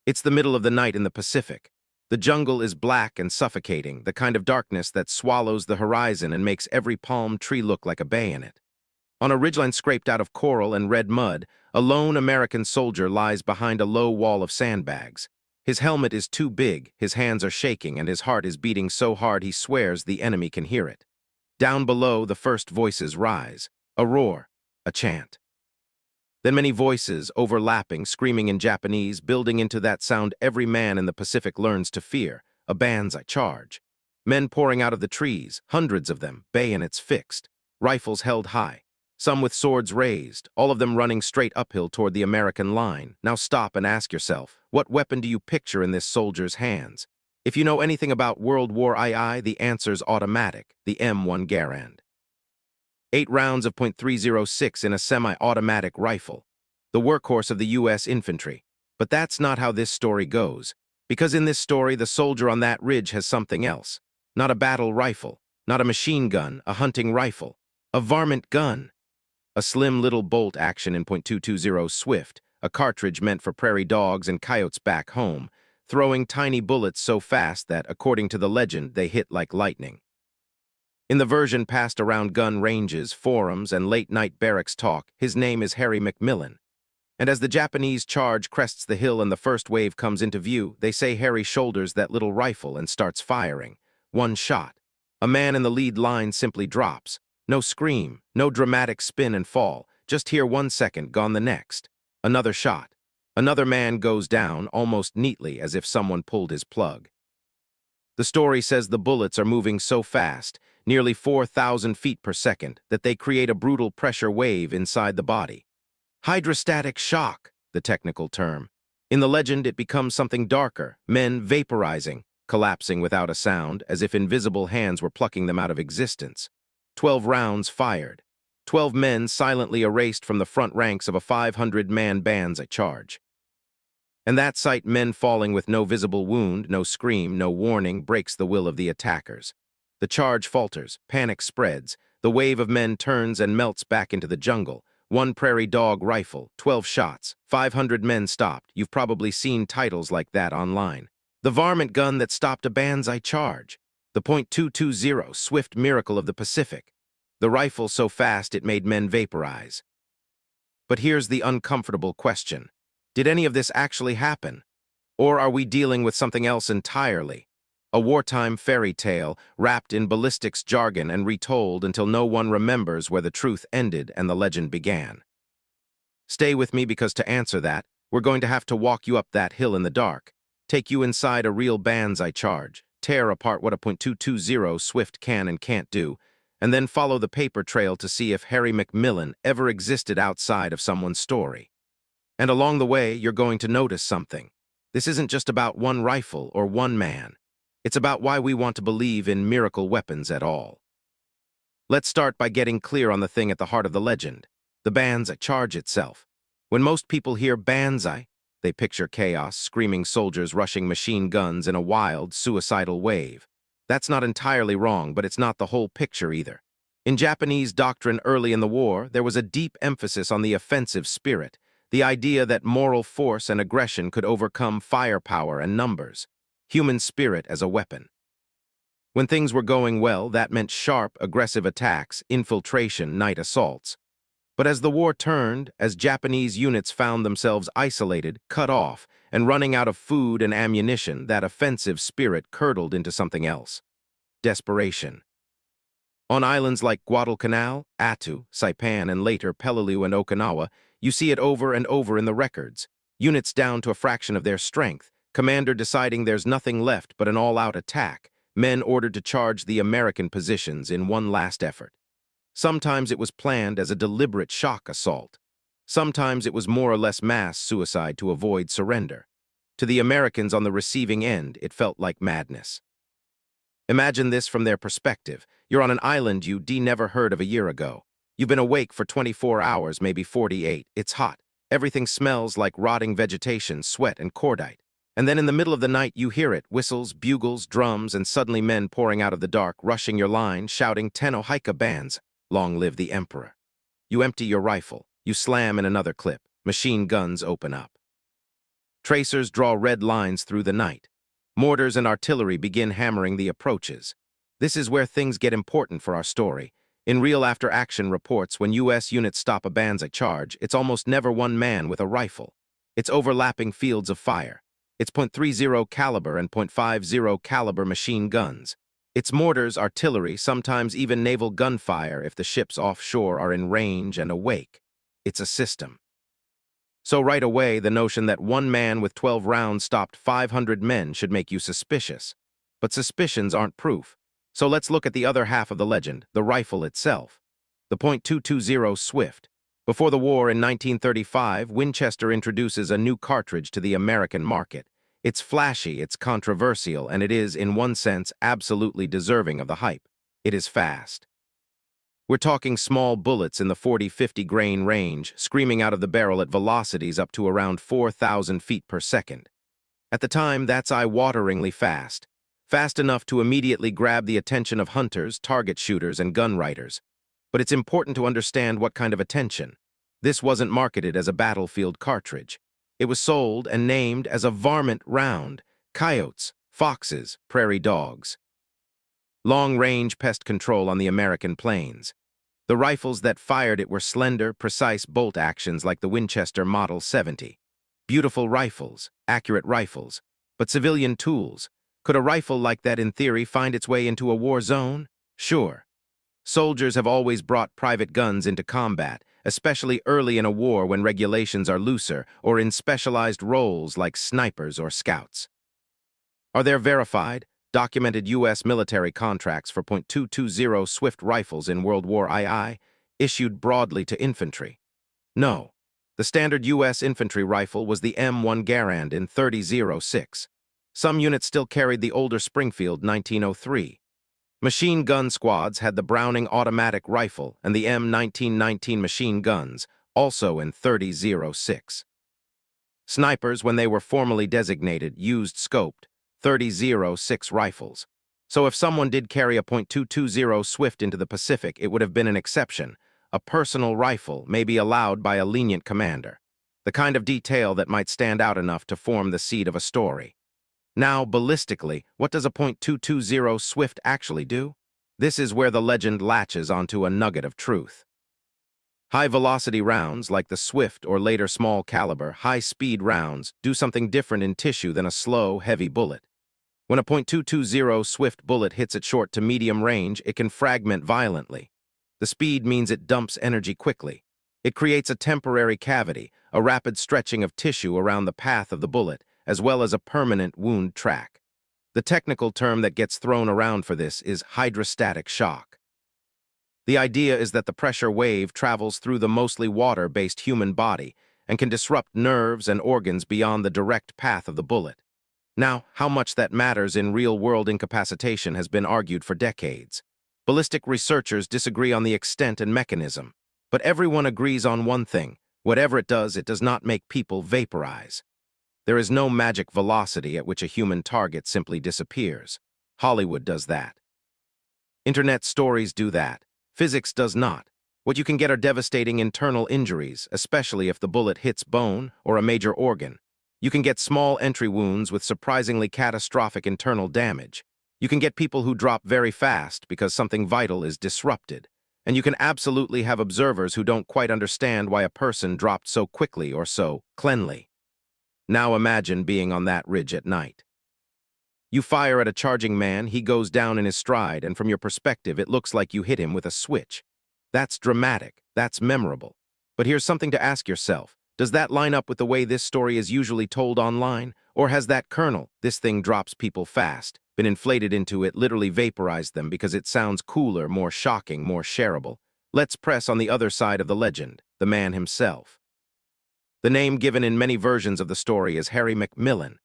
It's the middle of the night in the Pacific. The jungle is black and suffocating, the kind of darkness that swallows the horizon and makes every palm tree look like a bayonet. On a ridgeline scraped out of coral and red mud, a lone American soldier lies behind a low wall of sandbags. His helmet is too big, his hands are shaking, and his heart is beating so hard he swears the enemy can hear it. Down below, the first voices rise. A roar, a chant. Then many voices, overlapping, screaming in Japanese, building into that sound every man in the Pacific learns to fear, a Banzai charge. Men pouring out of the trees, hundreds of them, bayonets fixed, rifles held high, some with swords raised, all of them running straight uphill toward the American line. Now stop and ask yourself, what weapon do you picture in this soldier's hands? If you know anything about World War II, the answer's automatic, the M1 Garand. 8 rounds of .306 in a semi-automatic rifle, the workhorse of the U.S. infantry. But that's not how this story goes, because in this story, the soldier on that ridge has something else. Not a battle rifle, not a machine gun, a hunting rifle, a varmint gun. A slim little bolt action in .220 Swift, a cartridge meant for prairie dogs and coyotes back home, throwing tiny bullets so fast that, according to the legend, they hit like lightning. In the version passed around gun ranges, forums, and late-night barracks talk, his name is Harry McMillan. And as the Japanese charge crests the hill and the first wave comes into view, they say Harry shoulders that little rifle and starts firing. One shot. A man in the lead line simply drops. No scream, no dramatic spin and fall, just here 1 second, gone the next. Another shot. Another man goes down, almost neatly, as if someone pulled his plug. The story says the bullets are moving so fast, nearly 4,000 feet per second, that they create a brutal pressure wave inside the body. Hydrostatic shock, the technical term. In the legend, it becomes something darker, men vaporizing, collapsing without a sound, as if invisible hands were plucking them out of existence. 12 rounds fired. 12 men silently erased from the front ranks of a 500-man Banzai charge. And that sight, men falling with no visible wound, no scream, no warning, breaks the will of the attackers. The charge falters, panic spreads, the wave of men turns and melts back into the jungle. 1 prairie dog rifle, 12 shots, 500 men stopped. You've probably seen titles like that online. The varmint gun that stopped a Banzai charge. The .220 Swift miracle of the Pacific. The rifle so fast it made men vaporize. But here's the uncomfortable question. Did any of this actually happen? Or are we dealing with something else entirely? A wartime fairy tale wrapped in ballistics jargon and retold until no one remembers where the truth ended and the legend began. Stay with me, because to answer that, we're going to have to walk you up that hill in the dark, take you inside a real Banzai charge, tear apart what a .220 Swift can and can't do, and then follow the paper trail to see if Harry McMillan ever existed outside of someone's story. And along the way, you're going to notice something. This isn't just about one rifle or one man. It's about why we want to believe in miracle weapons at all. Let's start by getting clear on the thing at the heart of the legend, the Banzai charge itself. When most people hear Banzai, they picture chaos, screaming soldiers rushing machine guns in a wild, suicidal wave. That's not entirely wrong, but it's not the whole picture either. In Japanese doctrine early in the war, there was a deep emphasis on the offensive spirit, the idea that moral force and aggression could overcome firepower and numbers. Human spirit as a weapon. When things were going well, that meant sharp, aggressive attacks, infiltration, night assaults. But as the war turned, as Japanese units found themselves isolated, cut off, and running out of food and ammunition, that offensive spirit curdled into something else. Desperation. On islands like Guadalcanal, Attu, Saipan, and later Peleliu and Okinawa, you see it over and over in the records. Units down to a fraction of their strength, commander deciding there's nothing left but an all-out attack, men ordered to charge the American positions in one last effort. Sometimes it was planned as a deliberate shock assault. Sometimes it was more or less mass suicide to avoid surrender. To the Americans on the receiving end, it felt like madness. Imagine this from their perspective. You're on an island you'd never heard of a year ago. You've been awake for 24 hours, maybe 48. It's hot. Everything smells like rotting vegetation, sweat, and cordite. And then in the middle of the night, you hear it, whistles, bugles, drums, and suddenly men pouring out of the dark, rushing your line, shouting Tenno Haika bands, long live the Emperor. You empty your rifle. You slam in another clip. Machine guns open up. Tracers draw red lines through the night. Mortars and artillery begin hammering the approaches. This is where things get important for our story. In real after-action reports, when U.S. units stop a Banzai charge, it's almost never one man with a rifle. It's overlapping fields of fire. It's .30 caliber and .50 caliber machine guns. It's mortars, artillery, sometimes even naval gunfire if the ships offshore are in range and awake. It's a system. So right away, the notion that one man with 12 rounds stopped 500 men should make you suspicious. But suspicions aren't proof. So let's look at the other half of the legend, the rifle itself. The .220 Swift. Before the war in 1935, Winchester introduces a new cartridge to the American market. It's flashy, it's controversial, and it is, in one sense, absolutely deserving of the hype. It is fast. We're talking small bullets in the 40-50 grain range, screaming out of the barrel at velocities up to around 4,000 feet per second. At the time, that's eye-wateringly fast. Fast enough to immediately grab the attention of hunters, target shooters, and gun writers. But it's important to understand what kind of attention. This wasn't marketed as a battlefield cartridge. It was sold and named as a varmint round, coyotes, foxes, prairie dogs. Long-range pest control on the American plains. The rifles that fired it were slender, precise bolt actions like the Winchester Model 70. Beautiful rifles, accurate rifles, but civilian tools. Could a rifle like that in theory find its way into a war zone? Sure. Soldiers have always brought private guns into combat, especially early in a war when regulations are looser or in specialized roles like snipers or scouts. Are there verified, documented U.S. military contracts for .220 Swift rifles in World War II, issued broadly to infantry? No. The standard U.S. infantry rifle was the M1 Garand in 30.06. Some units still carried the older Springfield 1903. Machine gun squads had the Browning automatic rifle and the M1919 machine guns, also in 30.06. Snipers, when they were formally designated, used scoped 30.06 rifles. So if someone did carry a .220 Swift into the Pacific, it would have been an exception. A personal rifle may be allowed by a lenient commander. The kind of detail that might stand out enough to form the seed of a story. Now, ballistically, what does a .220 Swift actually do? This is where the legend latches onto a nugget of truth. High-velocity rounds, like the Swift or later small-caliber, high-speed rounds, do something different in tissue than a slow, heavy bullet. When a .220 Swift bullet hits at short to medium range, it can fragment violently. The speed means it dumps energy quickly. It creates a temporary cavity, a rapid stretching of tissue around the path of the bullet, as well as a permanent wound track. The technical term that gets thrown around for this is hydrostatic shock. The idea is that the pressure wave travels through the mostly water-based human body and can disrupt nerves and organs beyond the direct path of the bullet. Now, how much that matters in real-world incapacitation has been argued for decades. Ballistic researchers disagree on the extent and mechanism, but everyone agrees on one thing: whatever it does not make people vaporize. There is no magic velocity at which a human target simply disappears. Hollywood does that. Internet stories do that. Physics does not. What you can get are devastating internal injuries, especially if the bullet hits bone or a major organ. You can get small entry wounds with surprisingly catastrophic internal damage. You can get people who drop very fast because something vital is disrupted. And you can absolutely have observers who don't quite understand why a person dropped so quickly or so cleanly. Now imagine being on that ridge at night. You fire at a charging man, he goes down in his stride, and from your perspective, it looks like you hit him with a switch. That's dramatic, that's memorable. But here's something to ask yourself. Does that line up with the way this story is usually told online? Or has that kernel, this thing drops people fast, been inflated into it, literally vaporized them because it sounds cooler, more shocking, more shareable? Let's press on the other side of the legend, the man himself. The name given in many versions of the story is Harry McMillan.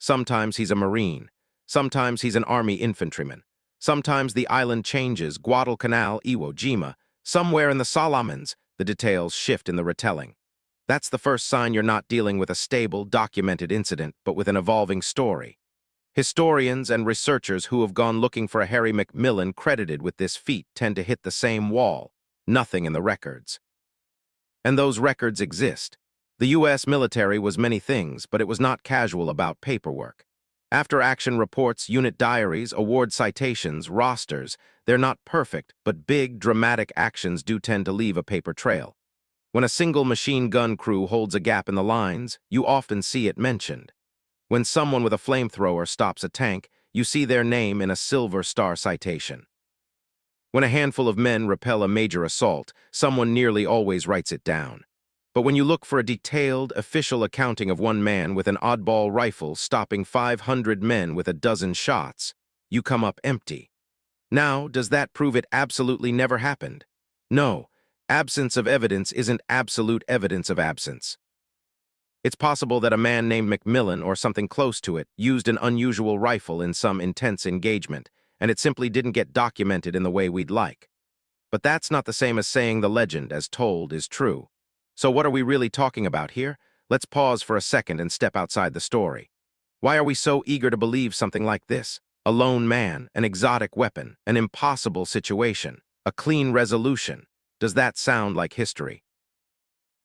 Sometimes he's a Marine. Sometimes he's an Army infantryman. Sometimes the island changes, Guadalcanal, Iwo Jima. Somewhere in the Solomons, the details shift in the retelling. That's the first sign you're not dealing with a stable, documented incident, but with an evolving story. Historians and researchers who have gone looking for a Harry McMillan credited with this feat tend to hit the same wall. Nothing in the records. And those records exist. The U.S. military was many things, but it was not casual about paperwork. After-action reports, unit diaries, award citations, rosters, they're not perfect, but big, dramatic actions do tend to leave a paper trail. When a single machine gun crew holds a gap in the lines, you often see it mentioned. When someone with a flamethrower stops a tank, you see their name in a Silver Star citation. When a handful of men repel a major assault, someone nearly always writes it down. But when you look for a detailed, official accounting of one man with an oddball rifle stopping 500 men with a dozen shots, you come up empty. Now, does that prove it absolutely never happened? No. Absence of evidence isn't absolute evidence of absence. It's possible that a man named McMillan or something close to it used an unusual rifle in some intense engagement, and it simply didn't get documented in the way we'd like. But that's not the same as saying the legend, as told, is true. So what are we really talking about here? Let's pause for a second and step outside the story. Why are we so eager to believe something like this? A lone man, an exotic weapon, an impossible situation, a clean resolution. Does that sound like history?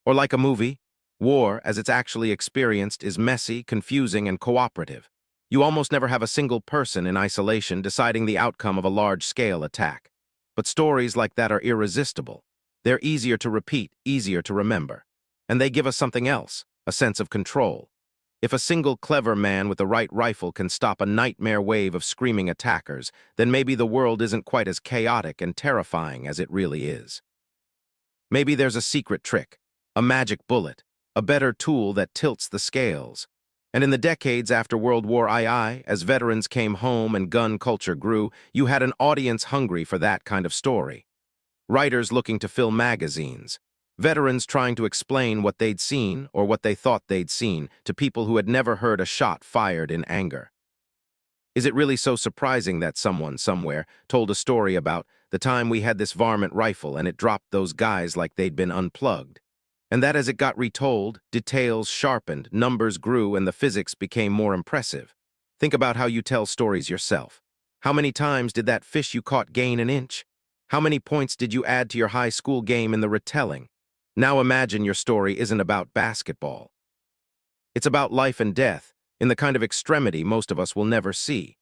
Or like a movie? War, as it's actually experienced, is messy, confusing, and cooperative. You almost never have a single person in isolation deciding the outcome of a large-scale attack. But stories like that are irresistible. They're easier to repeat, easier to remember. And they give us something else, a sense of control. If a single clever man with the right rifle can stop a nightmare wave of screaming attackers, then maybe the world isn't quite as chaotic and terrifying as it really is. Maybe there's a secret trick, a magic bullet, a better tool that tilts the scales. And in the decades after World War II, as veterans came home and gun culture grew, you had an audience hungry for that kind of story. Writers looking to fill magazines. Veterans trying to explain what they'd seen, or what they thought they'd seen, to people who had never heard a shot fired in anger. Is it really so surprising that someone, somewhere, told a story about the time we had this varmint rifle and it dropped those guys like they'd been unplugged? And that as it got retold, details sharpened, numbers grew, and the physics became more impressive. Think about how you tell stories yourself. How many times did that fish you caught gain an inch? How many points did you add to your high school game in the retelling? Now imagine your story isn't about basketball. It's about life and death, in the kind of extremity most of us will never see.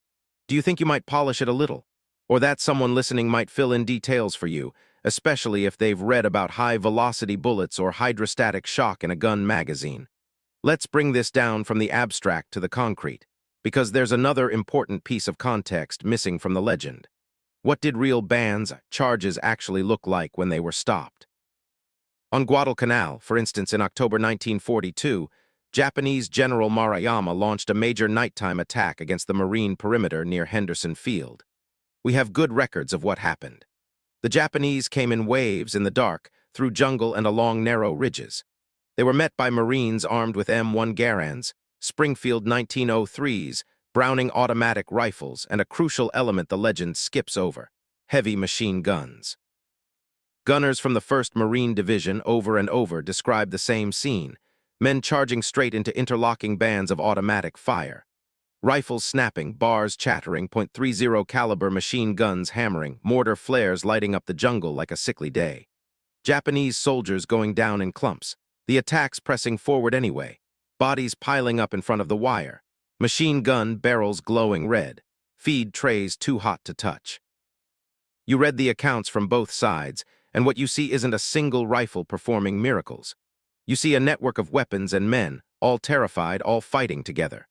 Do you think you might polish it a little? Or that someone listening might fill in details for you, especially if they've read about high-velocity bullets or hydrostatic shock in a gun magazine? Let's bring this down from the abstract to the concrete, because there's another important piece of context missing from the legend. What did real Banzai charges actually look like when they were stopped? On Guadalcanal, for instance, in October 1942, Japanese General Maruyama launched a major nighttime attack against the Marine perimeter near Henderson Field. We have good records of what happened. The Japanese came in waves in the dark, through jungle and along narrow ridges. They were met by Marines armed with M1 Garands, Springfield 1903s, Browning automatic rifles, and a crucial element the legend skips over: heavy machine guns. Gunners from the 1st Marine Division over and over describe the same scene, men charging straight into interlocking bands of automatic fire. Rifles snapping, bars chattering, .30 caliber machine guns hammering, mortar flares lighting up the jungle like a sickly day. Japanese soldiers going down in clumps, the attacks pressing forward anyway, bodies piling up in front of the wire, machine gun barrels glowing red, feed trays too hot to touch. You read the accounts from both sides, and what you see isn't a single rifle performing miracles. You see a network of weapons and men, all terrified, all fighting together.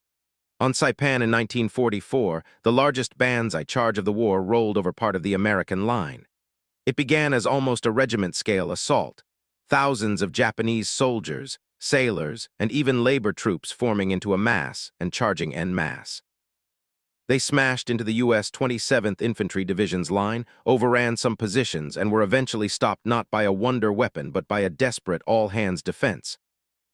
On Saipan in 1944, the largest Banzai charge of the war rolled over part of the American line. It began as almost a regiment-scale assault. Thousands of Japanese soldiers, sailors, and even labor troops forming into a mass and charging en masse. They smashed into the U.S. 27th Infantry Division's line, overran some positions, and were eventually stopped not by a wonder weapon but by a desperate all-hands defense.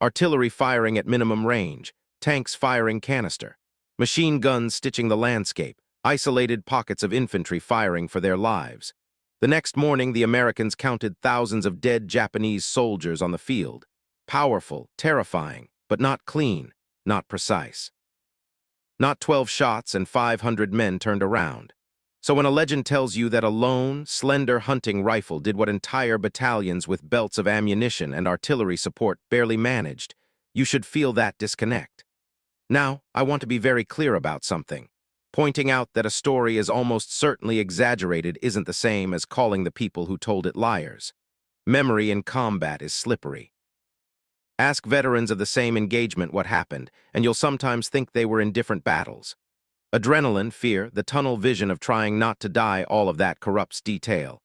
Artillery firing at minimum range, tanks firing canister, machine guns stitching the landscape, isolated pockets of infantry firing for their lives. The next morning, the Americans counted thousands of dead Japanese soldiers on the field. Powerful, terrifying, but not clean, not precise. Not 12 shots and 500 men turned around. So when a legend tells you that a lone, slender hunting rifle did what entire battalions with belts of ammunition and artillery support barely managed, you should feel that disconnect. Now, I want to be very clear about something. Pointing out that a story is almost certainly exaggerated isn't the same as calling the people who told it liars. Memory in combat is slippery. Ask veterans of the same engagement what happened, and you'll sometimes think they were in different battles. Adrenaline, fear, the tunnel vision of trying not to die, all of that corrupts detail.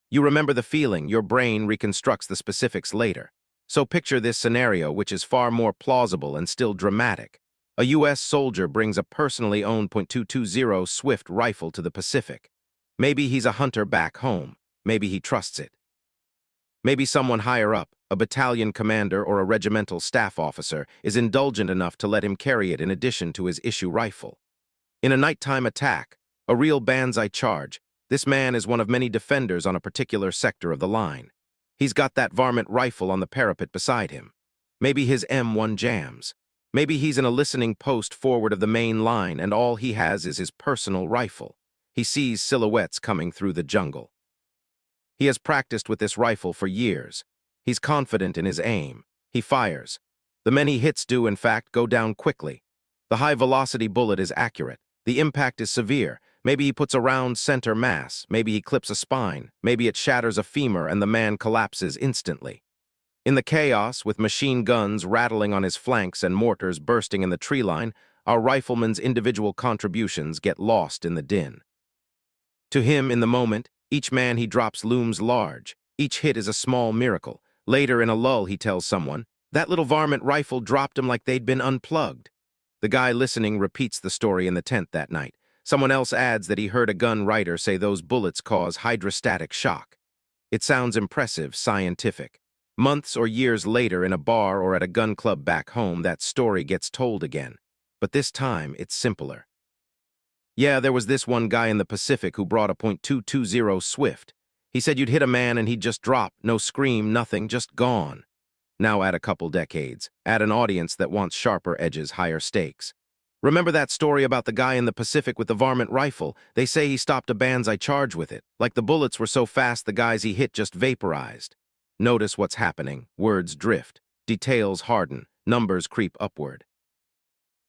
You remember the feeling, your brain reconstructs the specifics later. So picture this scenario, which is far more plausible and still dramatic. A U.S. soldier brings a personally owned .220 Swift rifle to the Pacific. Maybe he's a hunter back home. Maybe he trusts it. Maybe someone higher up, a battalion commander or a regimental staff officer, is indulgent enough to let him carry it in addition to his issue rifle. In a nighttime attack, a real Banzai charge, this man is one of many defenders on a particular sector of the line. He's got that varmint rifle on the parapet beside him. Maybe his M1 jams. Maybe he's in a listening post forward of the main line and all he has is his personal rifle. He sees silhouettes coming through the jungle. He has practiced with this rifle for years. He's confident in his aim. He fires. The men he hits do, in fact, go down quickly. The high-velocity bullet is accurate. The impact is severe. Maybe he puts a round center mass. Maybe he clips a spine. Maybe it shatters a femur and the man collapses instantly. In the chaos, with machine guns rattling on his flanks and mortars bursting in the tree line, our rifleman's individual contributions get lost in the din. To him, in the moment, each man he drops looms large. Each hit is a small miracle. Later, in a lull, he tells someone, "That little varmint rifle dropped him like they'd been unplugged." The guy listening repeats the story in the tent that night. Someone else adds that he heard a gun writer say those bullets cause hydrostatic shock. It sounds impressive, scientific. Months or years later, in a bar or at a gun club back home, that story gets told again. But this time, it's simpler. Yeah, there was this one guy in the Pacific who brought a .220 Swift. He said you'd hit a man and he'd just drop, no scream, nothing, just gone. Now add a couple decades, add an audience that wants sharper edges, higher stakes. Remember that story about the guy in the Pacific with the varmint rifle? They say he stopped a Banzai charge with it. Like the bullets were so fast the guys he hit just vaporized. Notice what's happening. Words drift. Details harden. Numbers creep upward.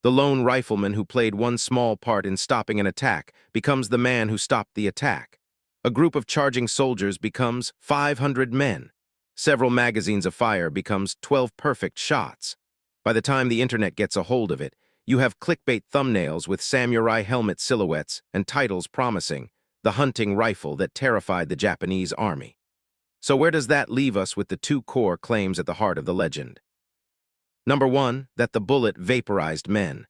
The lone rifleman who played one small part in stopping an attack becomes the man who stopped the attack. A group of charging soldiers becomes 500 men. Several magazines of fire becomes 12 perfect shots. By the time the internet gets a hold of it, you have clickbait thumbnails with samurai helmet silhouettes and titles promising the hunting rifle that terrified the Japanese army. So where does that leave us with the two core claims at the heart of the legend? Number 1, that the bullet vaporized men.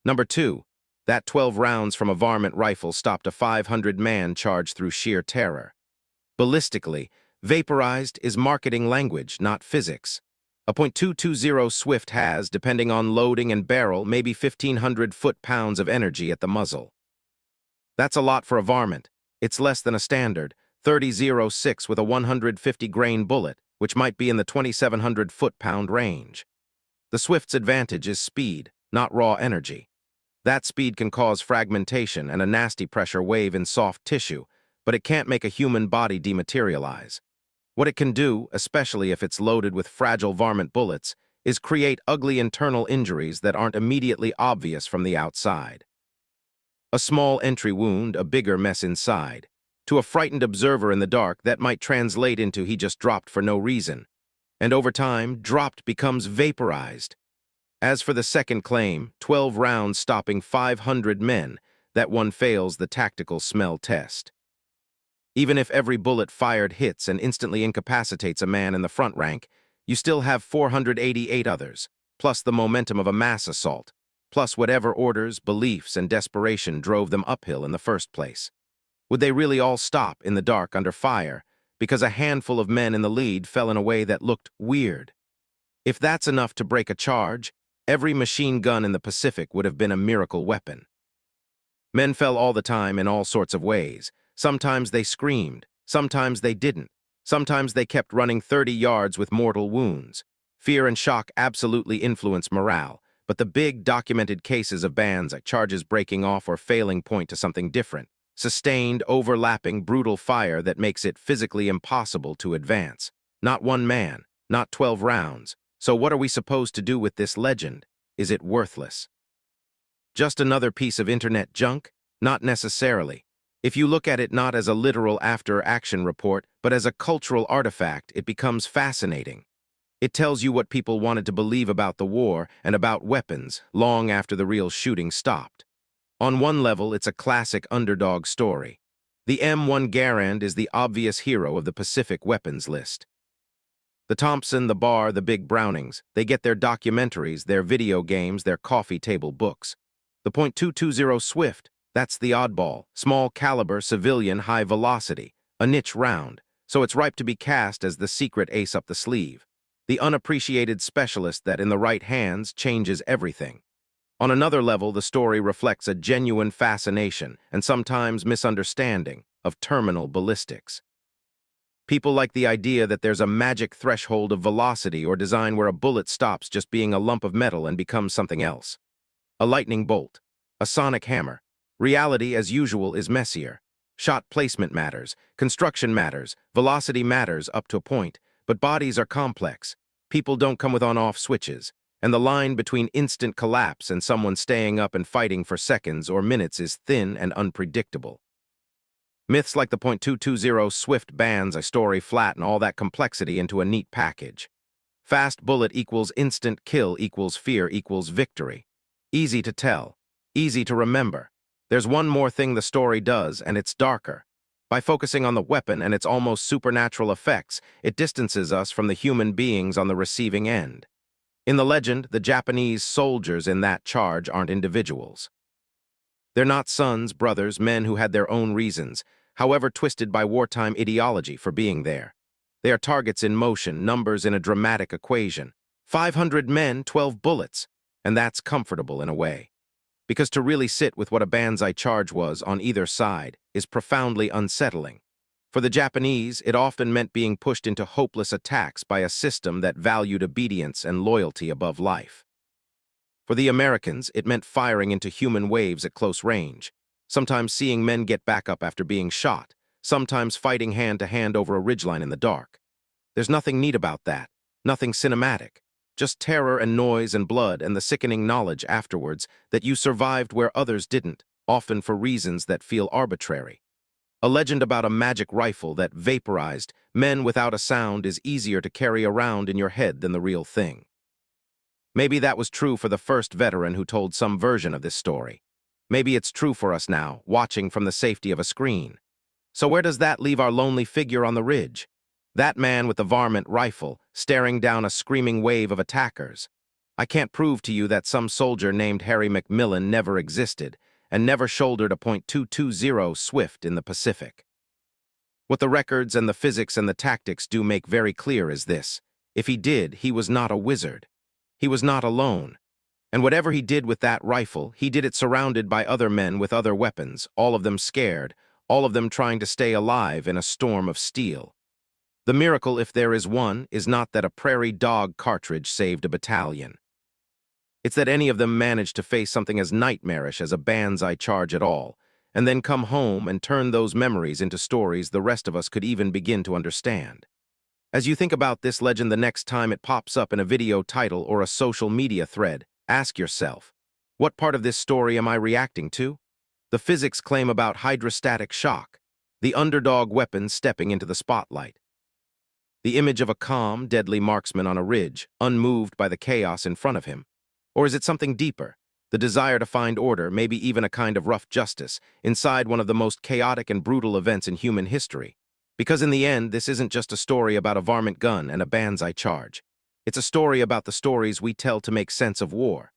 Number 2, that 12 rounds from a varmint rifle stopped a 500-man charge through sheer terror. Ballistically, vaporized is marketing language, not physics. A .220 Swift has, depending on loading and barrel, maybe 1,500 foot-pounds of energy at the muzzle. That's a lot for a varmint. It's less than a standard 30-06 with a 150-grain bullet, which might be in the 2,700 foot-pound range. The Swift's advantage is speed, not raw energy. That speed can cause fragmentation and a nasty pressure wave in soft tissue, but it can't make a human body dematerialize. What it can do, especially if it's loaded with fragile varmint bullets, is create ugly internal injuries that aren't immediately obvious from the outside. A small entry wound, a bigger mess inside. To a frightened observer in the dark, that might translate into he just dropped for no reason. And over time, dropped becomes vaporized. As for the second claim, 12 rounds stopping 500 men, that one fails the tactical smell test. Even if every bullet fired hits and instantly incapacitates a man in the front rank, you still have 488 others, plus the momentum of a mass assault, plus whatever orders, beliefs, and desperation drove them uphill in the first place. Would they really all stop in the dark under fire because a handful of men in the lead fell in a way that looked weird? If that's enough to break a charge, every machine gun in the Pacific would have been a miracle weapon. Men fell all the time in all sorts of ways. Sometimes they screamed, sometimes they didn't. Sometimes they kept running 30 yards with mortal wounds. Fear and shock absolutely influence morale, but the big documented cases of Banzai charges breaking off or failing point to something different. sustained, overlapping, brutal fire that makes it physically impossible to advance. Not one man, not 12 rounds. So what are we supposed to do with this legend? Is it worthless? Just another piece of internet junk? Not necessarily. If you look at it not as a literal after-action report, but as a cultural artifact, it becomes fascinating. It tells you what people wanted to believe about the war and about weapons long after the real shooting stopped. On one level, it's a classic underdog story. The M1 Garand is the obvious hero of the Pacific weapons list. The Thompson, the Bar, the Big Brownings, they get their documentaries, their video games, their coffee table books. The .220 Swift, that's the oddball, small caliber, civilian, high velocity, a niche round, so it's ripe to be cast as the secret ace up the sleeve. The unappreciated specialist that, in the right hands, changes everything. On another level, the story reflects a genuine fascination, and sometimes misunderstanding, of terminal ballistics. People like the idea that there's a magic threshold of velocity or design where a bullet stops just being a lump of metal and becomes something else. A lightning bolt, a sonic hammer. Reality, as usual, is messier. Shot placement matters, construction matters, velocity matters up to a point, but bodies are complex. People don't come with on-off switches, and the line between instant collapse and someone staying up and fighting for seconds or minutes is thin and unpredictable. Myths like the .220 Swift bands a story flat and all that complexity into a neat package. Fast bullet equals instant kill equals fear equals victory. Easy to tell, easy to remember. There's one more thing the story does, and it's darker. By focusing on the weapon and its almost supernatural effects, it distances us from the human beings on the receiving end. In the legend, the Japanese soldiers in that charge aren't individuals. They're not sons, brothers, men who had their own reasons, however twisted by wartime ideology, for being there. They are targets in motion, numbers in a dramatic equation. 500 men, 12 bullets. And that's comfortable in a way. Because to really sit with what a Banzai charge was on either side is profoundly unsettling. For the Japanese, it often meant being pushed into hopeless attacks by a system that valued obedience and loyalty above life. For the Americans, it meant firing into human waves at close range, sometimes seeing men get back up after being shot, sometimes fighting hand-to-hand over a ridgeline in the dark. There's nothing neat about that, nothing cinematic, just terror and noise and blood and the sickening knowledge afterwards that you survived where others didn't, often for reasons that feel arbitrary. A legend about a magic rifle that vaporized men without a sound is easier to carry around in your head than the real thing. Maybe that was true for the first veteran who told some version of this story. Maybe it's true for us now, watching from the safety of a screen. So where does that leave our lonely figure on the ridge? That man with the varmint rifle, staring down a screaming wave of attackers. I can't prove to you that some soldier named Harry McMillan never existed and never shouldered a .220 Swift in the Pacific. What the records and the physics and the tactics do make very clear is this: if he did, he was not a wizard. He was not alone. And whatever he did with that rifle, he did it surrounded by other men with other weapons, all of them scared, all of them trying to stay alive in a storm of steel. The miracle, if there is one, is not that a prairie dog cartridge saved a battalion. It's that any of them managed to face something as nightmarish as a Banzai charge at all, and then come home and turn those memories into stories the rest of us could even begin to understand. As you think about this legend the next time it pops up in a video title or a social media thread, ask yourself, what part of this story am I reacting to? The physics claim about hydrostatic shock, the underdog weapon stepping into the spotlight. The image of a calm, deadly marksman on a ridge, unmoved by the chaos in front of him. Or is it something deeper, the desire to find order, maybe even a kind of rough justice, inside one of the most chaotic and brutal events in human history? Because in the end, this isn't just a story about a varmint gun and a Banzai charge. It's a story about the stories we tell to make sense of war.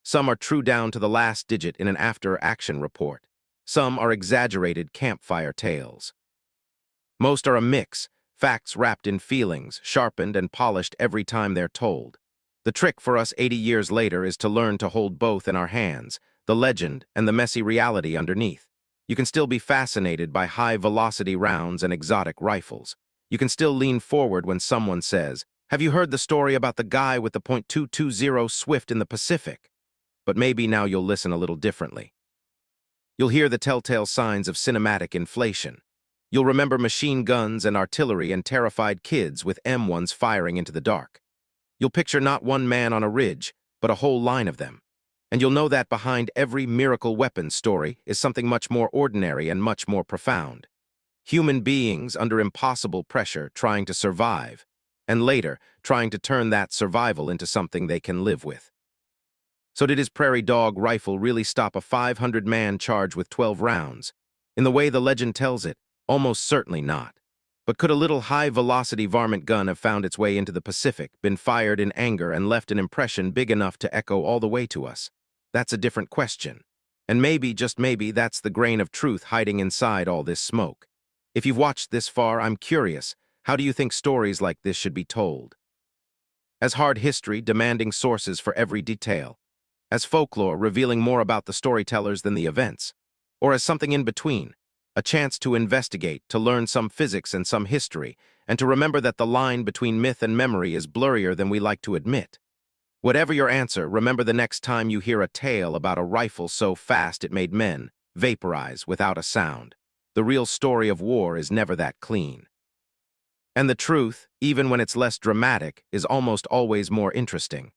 Some are true down to the last digit in an after-action report. Some are exaggerated campfire tales. Most are a mix, facts wrapped in feelings, sharpened and polished every time they're told. The trick for us 80 years later is to learn to hold both in our hands, the legend and the messy reality underneath. You can still be fascinated by high-velocity rounds and exotic rifles. You can still lean forward when someone says, "Have you heard the story about the guy with the .220 Swift in the Pacific?" But maybe now you'll listen a little differently. You'll hear the telltale signs of cinematic inflation. You'll remember machine guns and artillery and terrified kids with M1s firing into the dark. You'll picture not one man on a ridge, but a whole line of them. And you'll know that behind every miracle weapon story is something much more ordinary and much more profound. Human beings under impossible pressure trying to survive, and later trying to turn that survival into something they can live with. So did his prairie dog rifle really stop a 500-man charge with 12 rounds? In the way the legend tells it, almost certainly not. But could a little high-velocity varmint gun have found its way into the Pacific, been fired in anger, and left an impression big enough to echo all the way to us? That's a different question. And maybe, just maybe, that's the grain of truth hiding inside all this smoke. If you've watched this far, I'm curious, how do you think stories like this should be told? As hard history demanding sources for every detail? As folklore revealing more about the storytellers than the events? Or as something in between? A chance to investigate, to learn some physics and some history, and to remember that the line between myth and memory is blurrier than we like to admit. Whatever your answer, remember the next time you hear a tale about a rifle so fast it made men vaporize without a sound. The real story of war is never that clean. And the truth, even when it's less dramatic, is almost always more interesting.